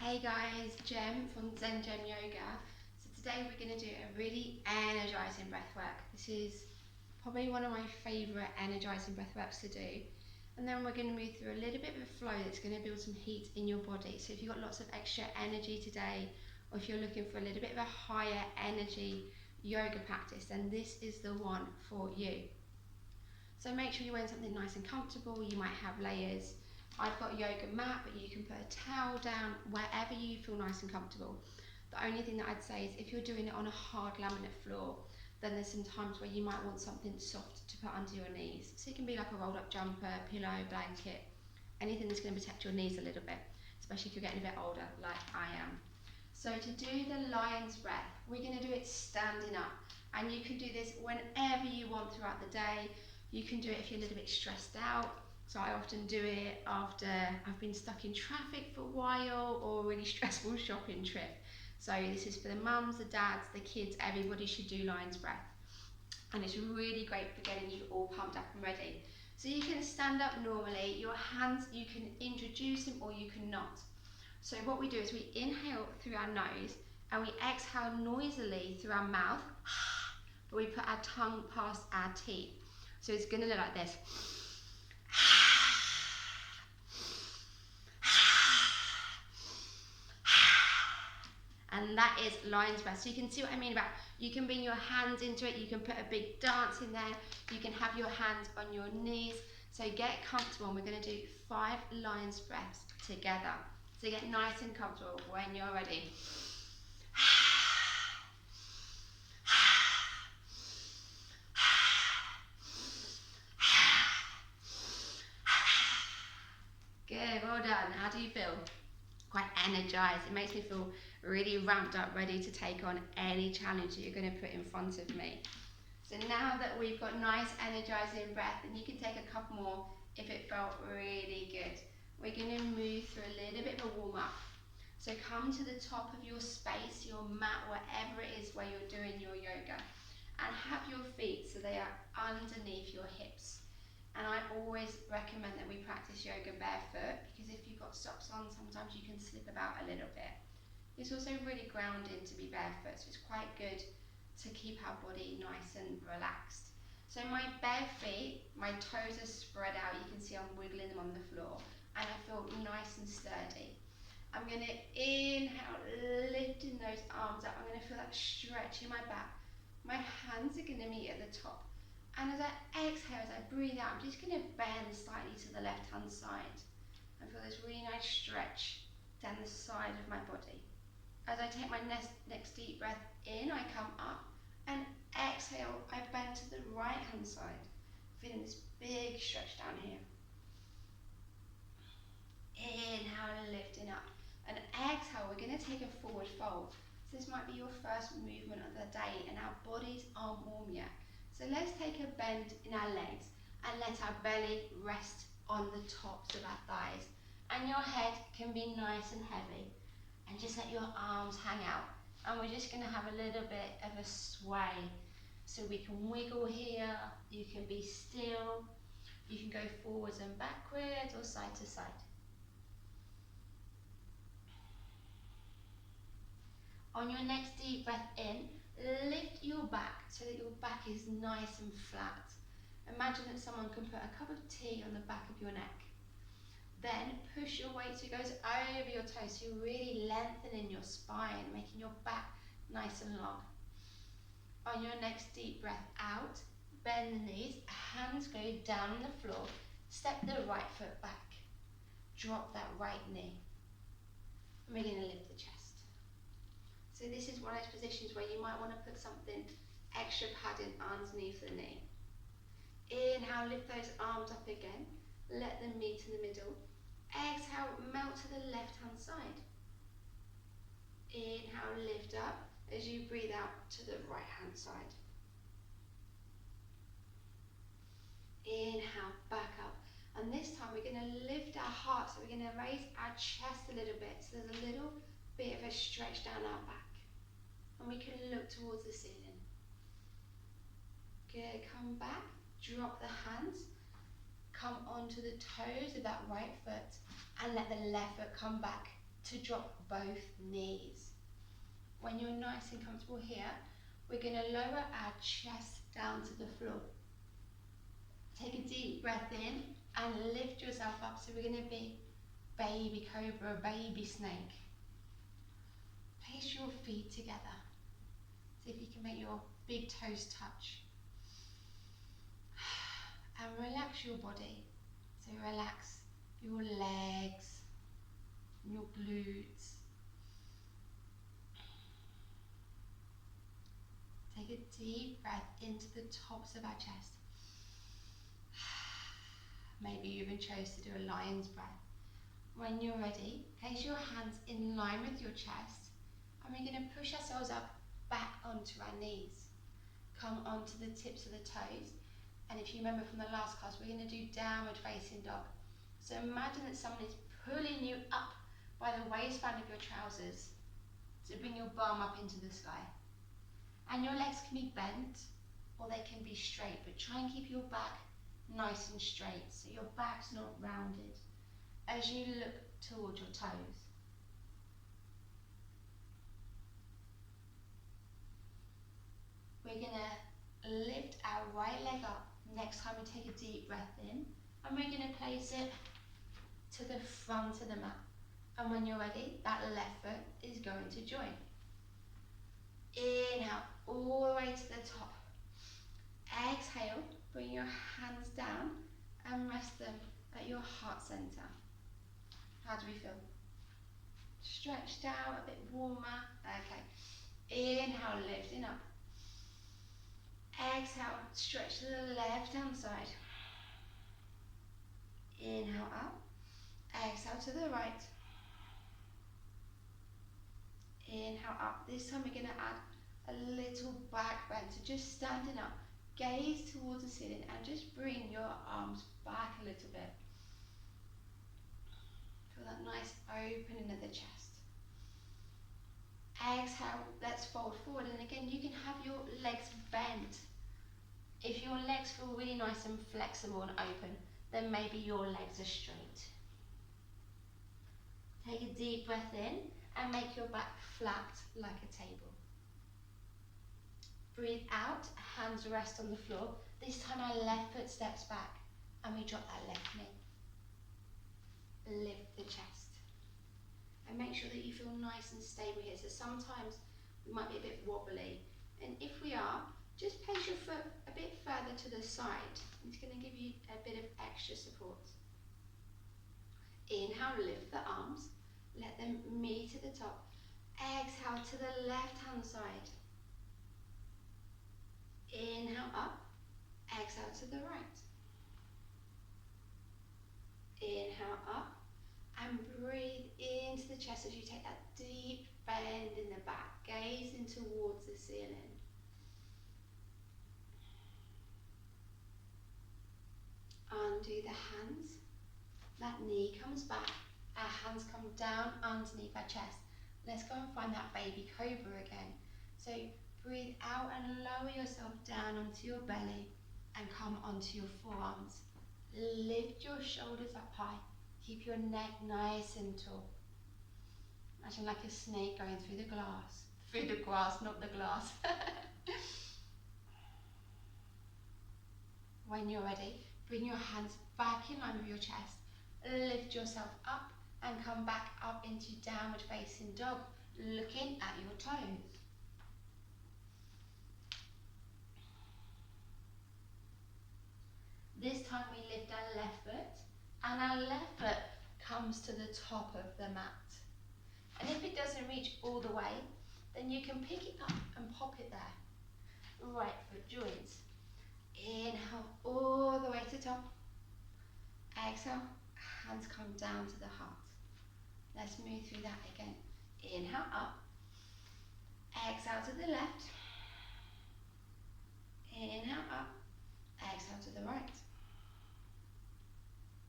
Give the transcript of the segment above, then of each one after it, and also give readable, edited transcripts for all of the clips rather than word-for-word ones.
Hey guys, Jem from Zen Gem Yoga. So today we're going to do a really energizing breath work. This is probably one of my favourite energizing breath works to do. And then we're going to move through a little bit of a flow that's going to build some heat in your body. So if you've got lots of extra energy today, or if you're looking for a little bit of a higher energy yoga practice, then this is the one for you. So make sure you're wearing something nice and comfortable. You might have layers. I've got a yoga mat, but you can put a towel down wherever you feel nice and comfortable. The only thing that I'd say is if you're doing it on a hard laminate floor, then there's some times where you might want something soft to put under your knees. So it can be like a rolled up jumper, pillow, blanket, anything that's going to protect your knees a little bit, especially if you're getting a bit older like I am. So to do the lion's breath, we're going to do it standing up. And you can do this whenever you want throughout the day. You can do it if you're a little bit stressed out. So I often do it after I've been stuck in traffic for a while or a really stressful shopping trip. So this is for the mums, the dads, the kids, everybody should do lion's breath. And it's really great for getting you all pumped up and ready. So you can stand up normally, your hands, you can introduce them or you can not. So what we do is we inhale through our nose and we exhale noisily through our mouth, but we put our tongue past our teeth. So it's going to look like this. And that is lion's breath. So you can see what I mean about, you can bring your hands into it, you can put a big dance in there, you can have your hands on your knees. So get comfortable, and we're going to do 5 lion's breaths together. So get nice and comfortable when you're ready. Good, well done. How do you feel? Quite energized. It makes me feel really ramped up, ready to take on any challenge that you're going to put in front of me. So now that we've got nice energizing breath, and you can take a couple more if it felt really good. We're going to move through a little bit of a warm up. So come to the top of your space, your mat, whatever it is where you're doing your yoga, and have your feet so they are underneath your hips. And I always recommend that we practice yoga barefoot, because if you've got socks on, sometimes you can slip about a little bit. It's also really grounding to be barefoot, so it's quite good to keep our body nice and relaxed. So my bare feet, my toes are spread out, you can see I'm wiggling them on the floor, and I feel nice and sturdy. I'm going to inhale, lifting those arms up. I'm going to feel that stretch in my back. My hands are going to meet at the top. And as I exhale, as I breathe out, I'm just going to bend slightly to the left-hand side and feel this really nice stretch down the side of my body. As I take my next deep breath in, I come up, and exhale, I bend to the right-hand side, feeling this big stretch down here. Inhale, lifting up, and exhale, we're going to take a forward fold. So this might be your first movement of the day, and our bodies aren't warm yet. So let's take a bend in our legs and let our belly rest on the tops of our thighs. And your head can be nice and heavy. And just let your arms hang out. And we're just going to have a little bit of a sway. So we can wiggle here, you can be still, you can go forwards and backwards or side to side. On your next deep breath in, lift your back so that your back is nice and flat. Imagine that someone can put a cup of tea on the back of your neck. Then push your weight so it goes over your toes, so you're really lengthening your spine, making your back nice and long. On your next deep breath out, bend the knees, hands go down on the floor, step the right foot back, drop that right knee. And we're going to lift the chest. So this is one of those positions where you might want to put something extra padding underneath the knee. Inhale, lift those arms up again. Let them meet in the middle. Exhale, melt to the left-hand side. Inhale, lift up as you breathe out to the right-hand side. Inhale, back up. And this time we're going to lift our heart, so we're going to raise our chest a little bit. So there's a little bit of a stretch down our back. And we can look towards the ceiling. Good, come back, drop the hands, come onto the toes of that right foot, and let the left foot come back to drop both knees. When you're nice and comfortable here, we're going to lower our chest down to the floor. Take a deep breath in and lift yourself up. So we're going to be baby cobra, baby snake. Place your feet together. See if you can make your big toes touch. And relax your body. So relax your legs, your glutes. Take a deep breath into the tops of our chest. Maybe you even chose to do a lion's breath. When you're ready, place your hands in line with your chest, and we're going to push ourselves up back onto our knees. Come onto the tips of the toes, and if you remember from the last class, we're going to do downward facing dog. So imagine that someone is pulling you up by the waistband of your trousers to bring your bum up into the sky. And your legs can be bent or they can be straight, but try and keep your back nice and straight so your back's not rounded as you look towards your toes. We're going to lift our right leg up next time we take a deep breath in, and we're going to place it to the front of the mat. And when you're ready, that left foot is going to join. Inhale all the way to the top. Exhale, bring your hands down and rest them at your heart center. How do we feel? Stretched out, a bit warmer. Okay. Inhale, lifting up. Exhale, stretch to the left hand side. Inhale up. Exhale to the right. Inhale up. This time we're going to add a little back bend. So just standing up, gaze towards the ceiling and just bring your arms back a little bit. Feel that nice opening of the chest. Exhale, let's fold forward, and again you can have your legs bent. If your legs feel really nice and flexible and open, then maybe your legs are straight. Take a deep breath in and make your back flat like a table. Breathe out, hands rest on the floor. This time our left foot steps back and we drop that left knee. Lift the chest. And make sure that you feel nice and stable here. So sometimes we might be a bit wobbly. And if we are, just place your foot a bit further to the side. It's going to give you a bit of extra support. Inhale, lift the arms. Let them meet at the top. Exhale to the left hand side. Inhale up. Exhale to the right. Inhale up. And breathe into the chest as you take that deep bend in the back, gazing towards the ceiling. Undo the hands. That knee comes back. Our hands come down underneath our chest. Let's go and find that baby cobra again. So breathe out and lower yourself down onto your belly and come onto your forearms. Lift your shoulders up high. Keep your neck nice and tall. Imagine like a snake going through the glass. Through the grass, not the glass. When you're ready, bring your hands back in line with your chest. Lift yourself up and come back up into downward facing dog, looking at your toes. This time we lift our left foot, and our left foot comes to the top of the mat. And if it doesn't reach all the way, then you can pick it up and pop it there. Right foot joins. Inhale all the way to top. Exhale, hands come down to the heart. Let's move through that again. Inhale up. Exhale to the left. Inhale up. Exhale to the right.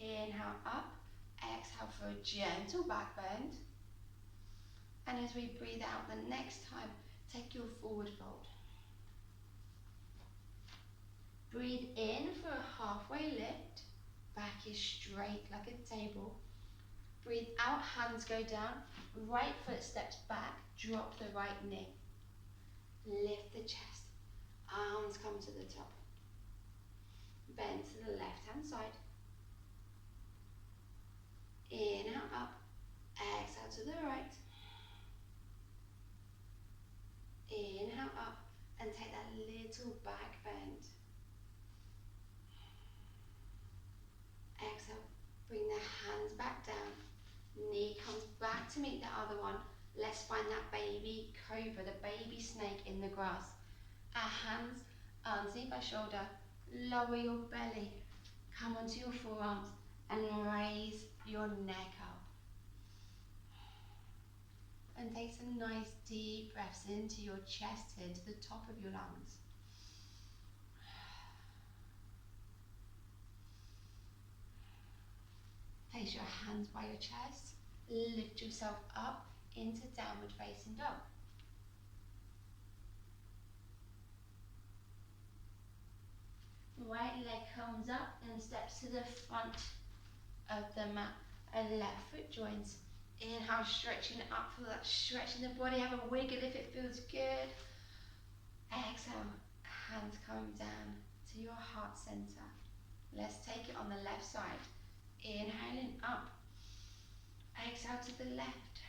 Inhale up. Exhale for a gentle back bend. And as we breathe out the next time, take your forward fold. Breathe in for a halfway lift. Back is straight like a table. Breathe out, hands go down, right foot steps back, drop the right knee. Lift the chest, arms come to the top. Bend to the left hand side. Inhale up, exhale to the right. Inhale up and take that little back bend. Exhale, bring the hands back down. Knee comes back to meet the other one. Let's find that baby cobra, the baby snake in the grass. Our hands underneath our shoulder, lower your belly, come onto your forearms and raise your neck up. And take some nice deep breaths into your chest here, to the top of your lungs. Place your hands by your chest, lift yourself up into downward facing dog. Right leg comes up and steps to the front of the mat, and left foot joins. Inhale, stretching it up, feel that stretch in the body, have a wiggle if it feels good. Exhale, hands come down to your heart center. Let's take it on the left side. Inhaling up, exhale to the left,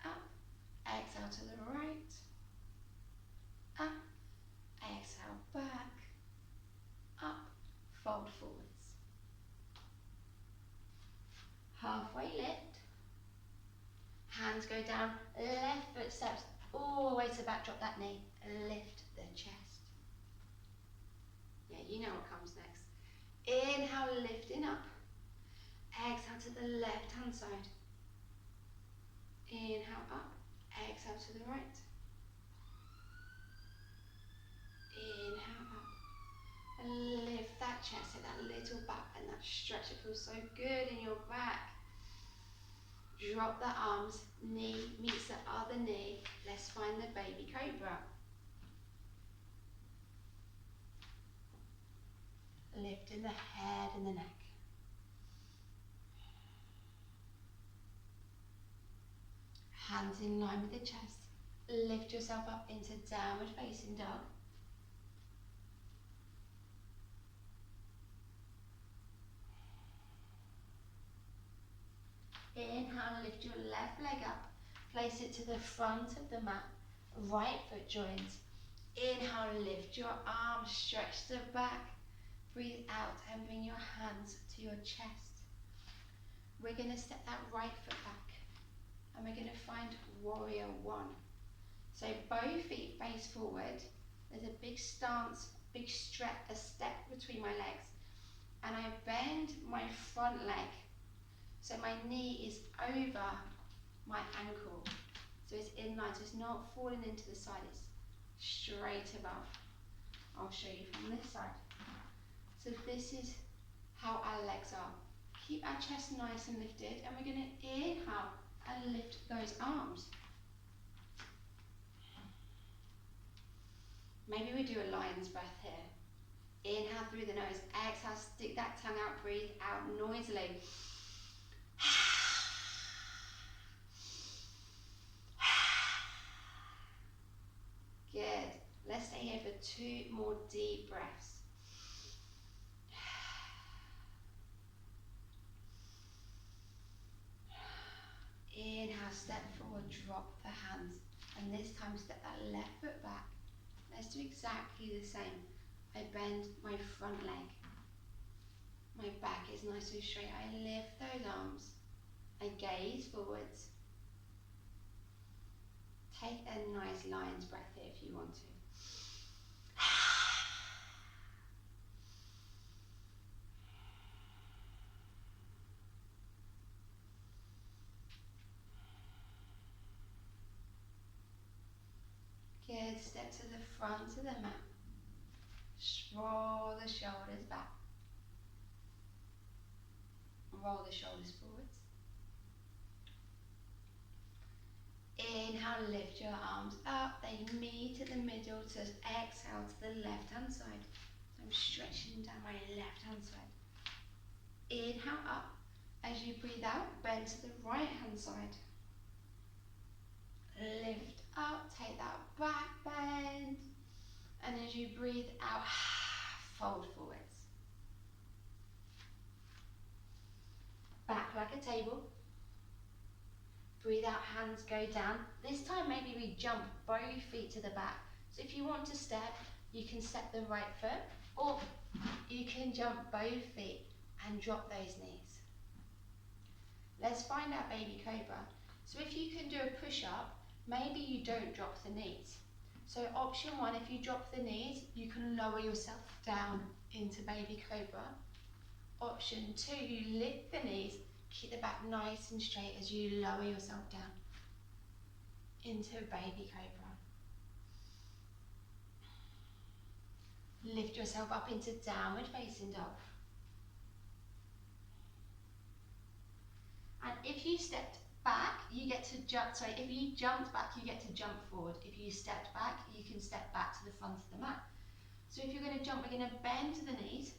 up, exhale to the right, up, exhale back, up, fold forwards. Halfway lift, hands go down, left foot steps all the way to the back, drop that knee, lift the chest. Yeah, you know what comes next. Inhale, lifting up, exhale to the left hand side. Inhale up, exhale to the right. Inhale up, and lift that chest, take that little back and that stretch, it feels so good in your back. Drop the arms, knee meets the other knee. Let's find the baby cobra. Lifting the head and the neck. Hands in line with the chest. Lift yourself up into downward facing dog. Inhale, lift your left leg up, place it to the front of the mat, right foot joins. Inhale, lift your arms, stretch the back, breathe out and bring your hands to your chest. We're going to step that right foot back and we're going to find warrior one. So both feet face forward, there's a big stance, big stretch, a step between my legs, and I bend my front leg. So my knee is over my ankle. So it's in line, so it's not falling into the side, it's straight above. I'll show you from this side. So this is how our legs are. Keep our chest nice and lifted, and we're going to inhale and lift those arms. Maybe we do a lion's breath here. Inhale through the nose, exhale, stick that tongue out, breathe out noisily. Good. Let's stay here for 2 more deep breaths. Inhale, step forward, drop the hands, and this time step that left foot back. Let's do exactly the same. I bend my front leg. My back is nice and straight. I lift those arms. I gaze forwards. Take a nice lion's breath here if you want to. Good, step to the front of the mat. Roll the shoulders back. Roll the shoulders forwards. Inhale, lift your arms up. They meet at the middle to exhale to the left hand side. So I'm stretching down my left hand side. Inhale up, As you breathe out, bend to the right hand side. Lift up, take that back bend. And as you breathe out, fold forwards. Back like a table. Breathe out, hands go down. This time maybe we jump both feet to the back. So if you want to step, you can step the right foot, or you can jump both feet and drop those knees. Let's find our baby cobra. So if you can do a push-up, maybe you don't drop the knees. So option one, if you drop the knees, you can lower yourself down into baby cobra. Option two, you lift the knees, keep the back nice and straight as you lower yourself down into baby cobra. Lift yourself up into downward facing dog. And if you stepped back, you get to jump, if you jumped back, you get to jump forward. If you stepped back, you can step back to the front of the mat. So if you're going to jump, we're going to bend to the knees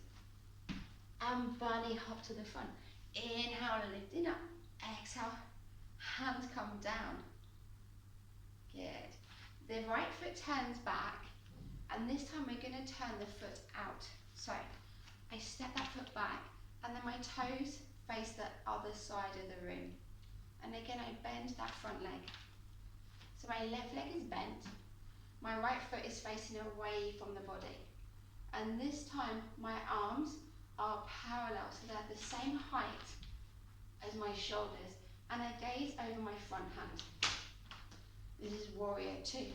and bunny hop to the front. Inhale, lifting up. Exhale, hands come down. Good. The right foot turns back, and this time we're going to turn the foot out. So I step that foot back, and then my toes face the other side of the room. And again, I bend that front leg. So my left leg is bent, my right foot is facing away from the body. And this time, my arms are parallel, so they're the same height as my shoulders. And I gaze over my front hand. This is warrior two.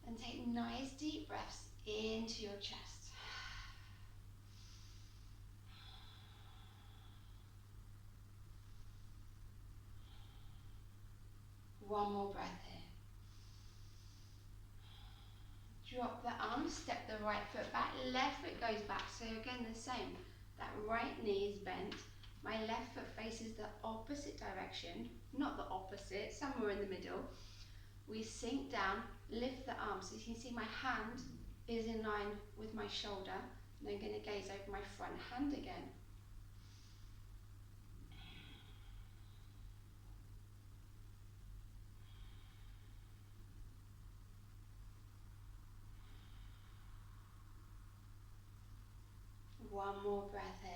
And take nice deep breaths into your chest. One more breath here. Drop the arms, step the right foot back, left foot goes back. So again, the same. That right knee is bent. My left foot faces the opposite direction, not the opposite, somewhere in the middle. We sink down, lift the arms. So you can see my hand is in line with my shoulder. And I'm going to gaze over my front hand again. One more breath here.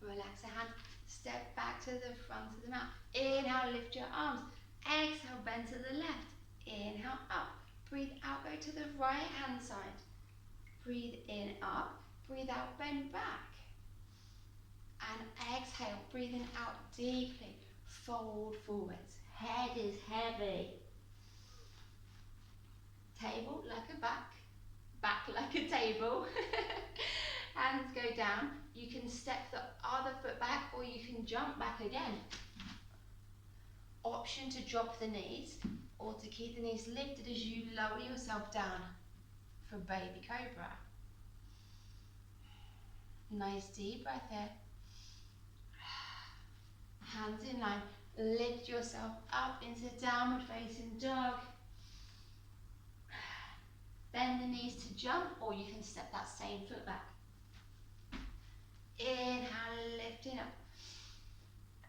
Relax the hand. Step back to the front of the mat. Inhale, lift your arms. Exhale, bend to the left. Inhale, up. Breathe out, go to the right hand side. Breathe in, up. Breathe out, bend back. And exhale, breathing out deeply. Fold forwards. Head is heavy. Table like a back. Back like a table. Hands go down. You can step the other foot back, or you can jump back again. Option to drop the knees, or to keep the knees lifted as you lower yourself down for baby cobra. Nice deep breath here. Hands in line. Lift yourself up into downward facing dog. Bend the knees to jump, or you can step that same foot back. Inhale, lifting up.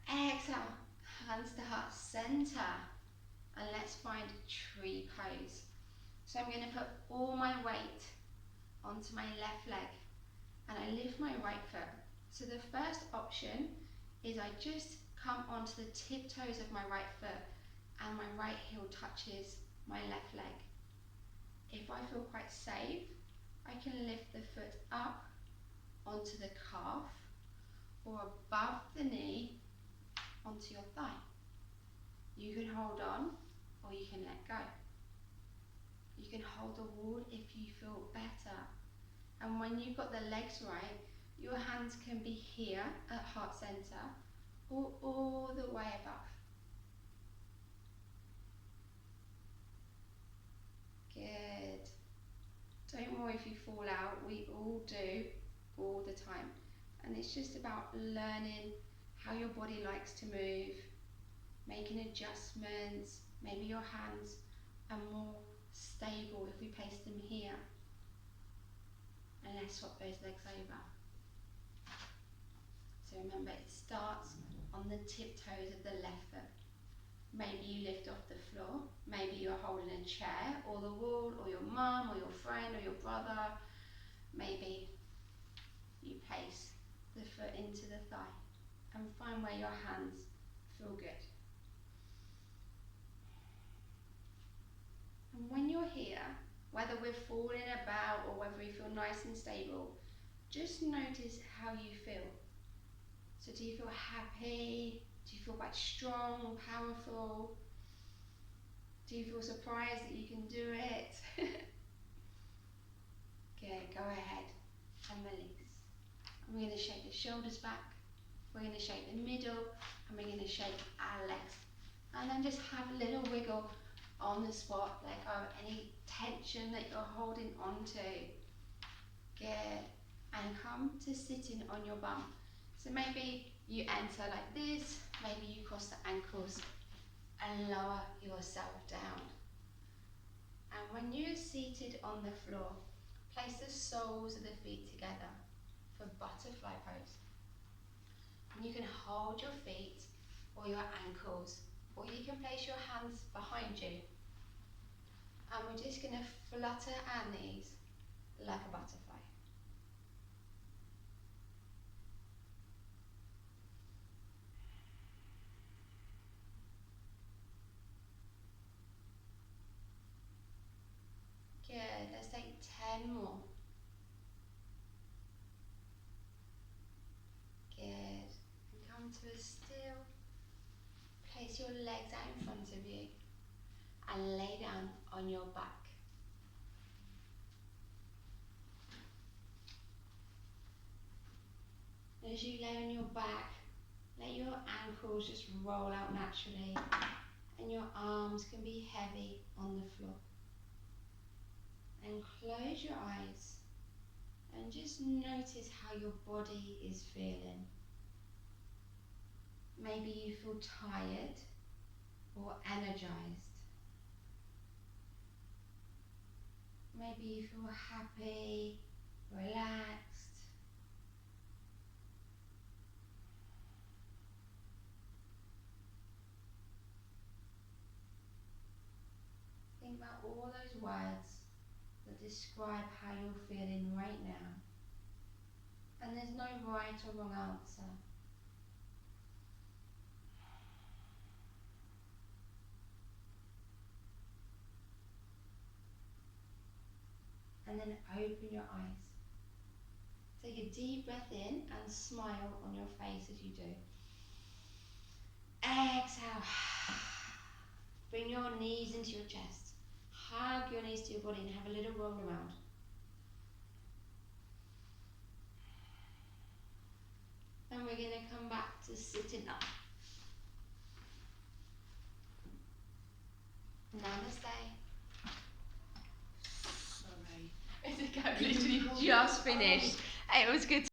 Exhale, hands to heart center. And let's find tree pose. So I'm going to put all my weight onto my left leg. And I lift my right foot. So the first option is I just come onto the tiptoes of my right foot, and my right heel touches my left leg. If I feel quite safe, I can lift the foot up onto the calf, or above the knee onto your thigh. You can hold on, or you can let go. You can hold the wall if you feel better. And when you've got the legs right, your hands can be here at heart center, or all the way above. Good. Don't worry if you fall out, we all do, all the time. And it's just about learning how your body likes to move, making adjustments. Maybe your hands are more stable if we place them here. And let's swap those legs over. So remember, it starts on the tiptoes of the left foot. Maybe you lift off the floor, maybe you're holding a chair or the wall or your mum or your friend or your brother. Maybe you place the foot into the thigh and find where your hands feel good. And when you're here, whether we're falling about or whether we feel nice and stable, just notice how you feel. So do you feel happy? Do you feel quite strong, powerful? Do you feel surprised that you can do it? Good, go ahead and release. And we're going to shake the shoulders back, we're going to shake the middle, and we're going to shake our legs. And then just have a little wiggle on the spot, let go of any tension that you're holding on to. Good. And come to sitting on your bum. So maybe you enter like this, maybe you cross the ankles and lower yourself down. And when you're seated on the floor, place the soles of the feet together for butterfly pose. And you can hold your feet or your ankles, or you can place your hands behind you. And we're just going to flutter our knees like a butterfly. Good, let's take 10 more. Good, and come to a still. Place your legs out in front of you and lay down on your back. As you lay on your back, let your ankles just roll out naturally and your arms can be heavy on the floor. And close your eyes and just notice how your body is feeling. Maybe you feel tired or energized. Maybe you feel happy, relaxed. Think about all those words that describe how you're feeling right now. And there's no right or wrong answer. And then open your eyes. Take a deep breath in and smile on your face as you do. Exhale. Bring your knees into your chest. Hug your knees to your body and have a little roll around. Then we're going to come back to sitting up. Namaste. Sorry. I think I've literally just finished. It was good.